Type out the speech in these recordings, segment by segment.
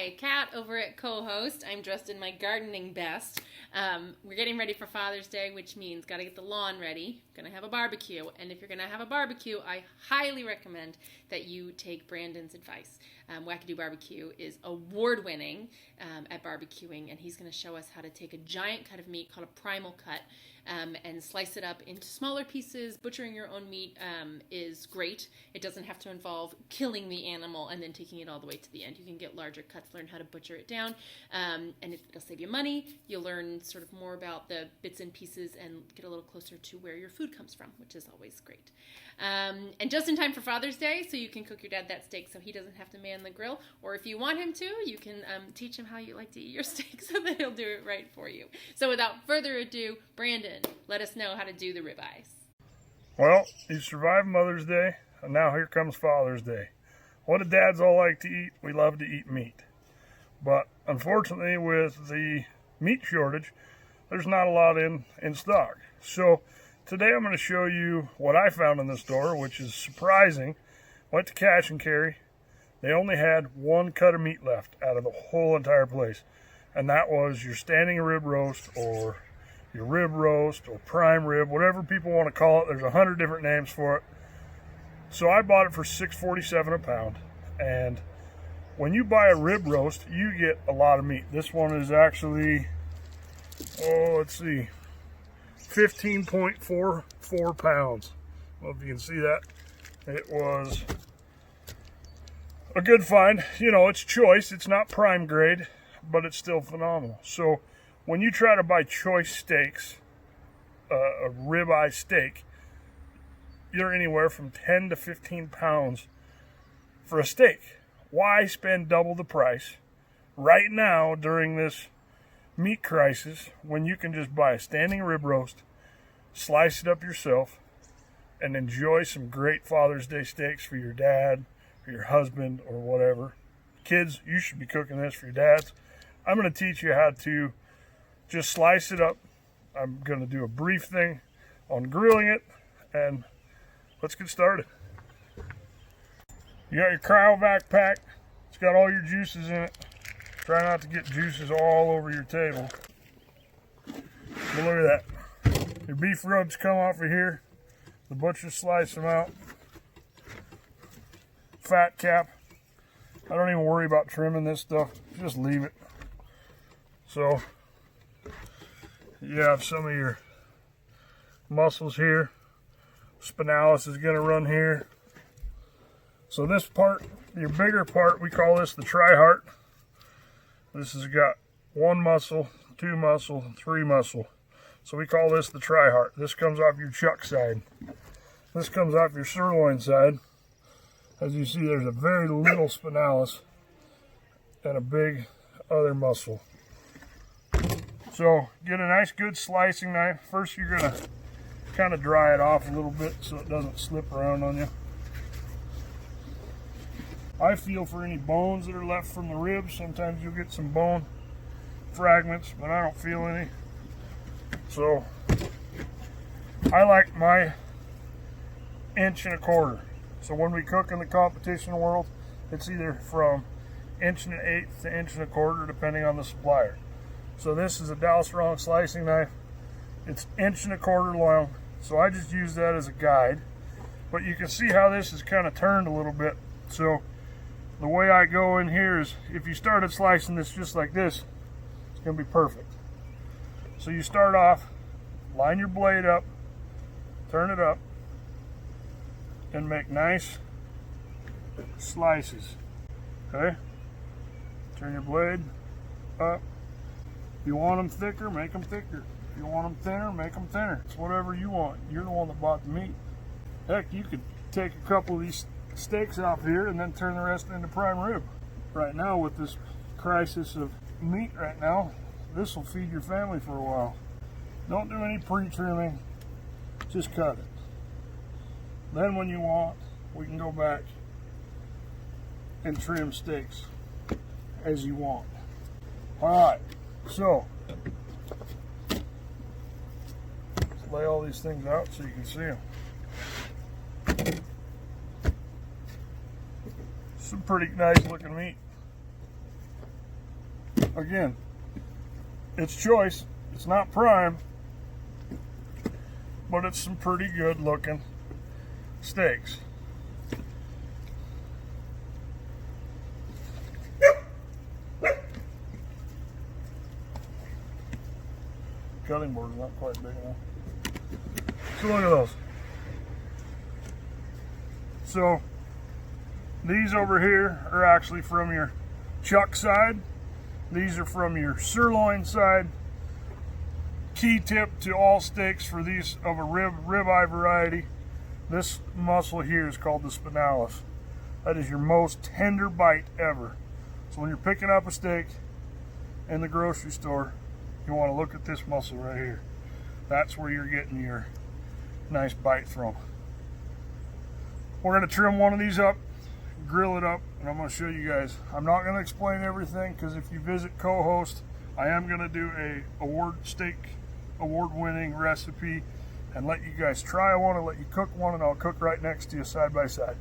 my cat over at Cohost. I'm dressed in my gardening best. We're getting ready for Father's Day, which means gotta get the lawn ready. Gonna have a barbecue, and if you're gonna have a barbecue, I highly recommend that you take Brandon's advice. Wackadoo BBQ is award-winning at barbecuing, and he's gonna show us how to take a giant cut of meat called a primal cut and slice it up into smaller pieces. Butchering your own meat is great. It doesn't have to involve killing the animal and then taking it all the way to the end. You can get larger cuts, learn how to butcher it down, and it'll save you money. You'll learn sort of more about the bits and pieces and get a little closer to where your food comes from, which is always great. And just in time for Father's Day, so you can cook your dad that steak so he doesn't have to man the grill. Or if you want him to, you can teach him how you like to eat your steak so that he'll do it right for you. So without further ado, Brandon, let us know how to do the ribeyes. Well, you survived Mother's Day, and now here comes Father's Day. What do dads all like to eat? We love to eat meat. But unfortunately, with the meat shortage, there's not a lot in stock. So today I'm going to show you what I found in the store, which is surprising. Went to cash and carry. They only had one cut of meat left out of the whole entire place. And that was your standing rib roast, or your rib roast, or prime rib, whatever people want to call it. There's 100 different names for it. So I bought it for $6.47 a pound. And when you buy a rib roast, you get a lot of meat. This one is actually, let's see, 15.44 pounds. Well, if you can see that, it was a good find. You know, it's choice. It's not prime grade, but it's still phenomenal. So when you try to buy choice steaks, a ribeye steak, you're anywhere from 10 to 15 pounds for a steak. Why spend double the price right now during this meat crisis when you can just buy a standing rib roast, slice it up yourself, and enjoy some great Father's Day steaks for your dad, for your husband, or whatever. Kids, you should be cooking this for your dads. I'm going to teach you how to just slice it up. I'm going to do a brief thing on grilling it, and let's get started. You got your cryovac pack. It's got all your juices in it. Try not to get juices all over your table. But look at that. Your beef rubs come off of here. The butcher slice them out. Fat cap. I don't even worry about trimming this stuff. Just leave it. So you have some of your muscles here. Spinalis is going to run here. So this part, your bigger part, we call this the tri-heart. This has got one muscle, two muscle, three muscle. So we call this the tri-heart. This comes off your chuck side. This comes off your sirloin side. As you see, there's a very little spinalis and a big other muscle. So get a nice good slicing knife. First you're going to kind of dry it off a little bit so it doesn't slip around on you. I feel for any bones that are left from the ribs. Sometimes you'll get some bone fragments, but I don't feel any. So I like my 1.25 inches. So when we cook in the competition world, it's either from 1 1/8 to 1.25 inches, depending on the supplier. So this is a Dallas slicing knife. It's 1.25 inches long. So I just use that as a guide. But you can see how this is kind of turned a little bit. So the way I go in here is, if you started slicing this just like this, it's going to be perfect. So you start off, line your blade up, turn it up, and make nice slices. Okay? Turn your blade up. If you want them thicker, make them thicker. If you want them thinner, make them thinner. It's whatever you want. You're the one that bought the meat. Heck, you could take a couple of these steaks off here and then turn the rest into prime rib. Right now, with this crisis of meat right now, this will feed your family for a while. Don't do any pre-trimming, just cut it. Then when you want, we can go back and trim steaks as you want. Alright, so let's lay all these things out so you can see them. Some pretty nice looking meat. again, it's choice. It's not prime, but it's some pretty good looking steaks. Cutting board's not quite big enough. So look at those. So these over here are actually from your chuck side. These are from your sirloin side. Key tip to all steaks for these of a ribeye variety, this muscle here is called the spinalis. That is your most tender bite ever. So when you're picking up a steak in the grocery store, you want to look at this muscle right here. That's where you're getting your nice bite from. We're going to trim one of these up, grill it up, and I'm going to show you guys. I'm not going to explain everything because if you visit Cohost, I am going to do a award-winning recipe and let you guys try one and let you cook one, and I'll cook right next to you side by side.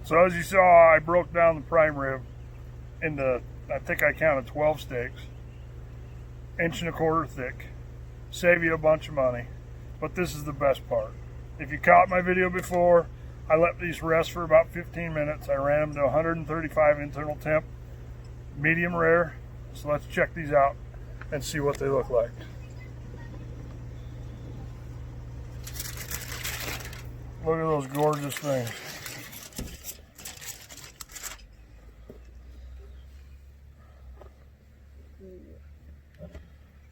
So as you saw, I broke down the prime rib into, I think I counted 12 steaks, 1.25 inches thick. Save you a bunch of money, but this is the best part. If you caught my video before, I let these rest for about 15 minutes. I ran them to 135 internal temp, medium rare. So let's check these out and see what they look like. Look at those gorgeous things.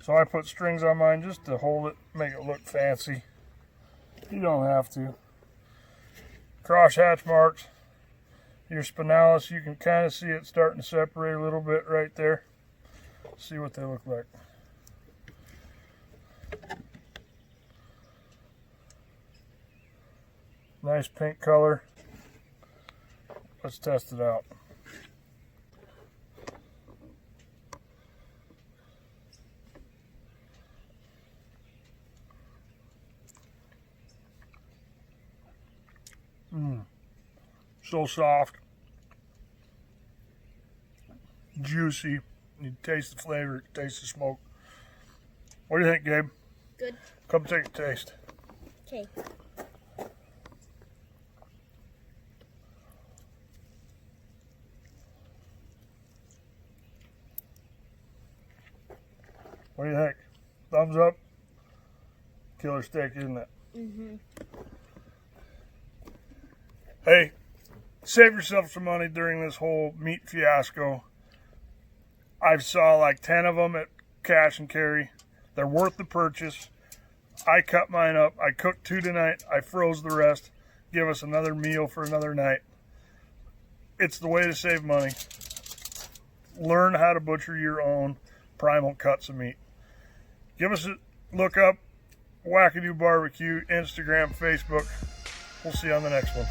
So I put strings on mine just to hold it, make it look fancy. You don't have to. Cross hatch marks. Your spinalis, you can kind of see it starting to separate a little bit right there. See what they look like. Nice pink color. Let's test it out. So soft, juicy. You taste the flavor, taste the smoke. What do you think, Gabe? Good. Come take a taste. Okay. What do you think? Thumbs up? Killer steak, isn't it? Mm-hmm. Hey, save yourself some money during this whole meat fiasco. I saw like 10 of them at cash and carry. They're worth the purchase. I cut mine up. I cooked 2 tonight. I froze the rest. Give us another meal for another night. It's the way to save money. Learn how to butcher your own primal cuts of meat. Give us a look up. Wackadoo BBQ, Instagram, Facebook. We'll see you on the next one.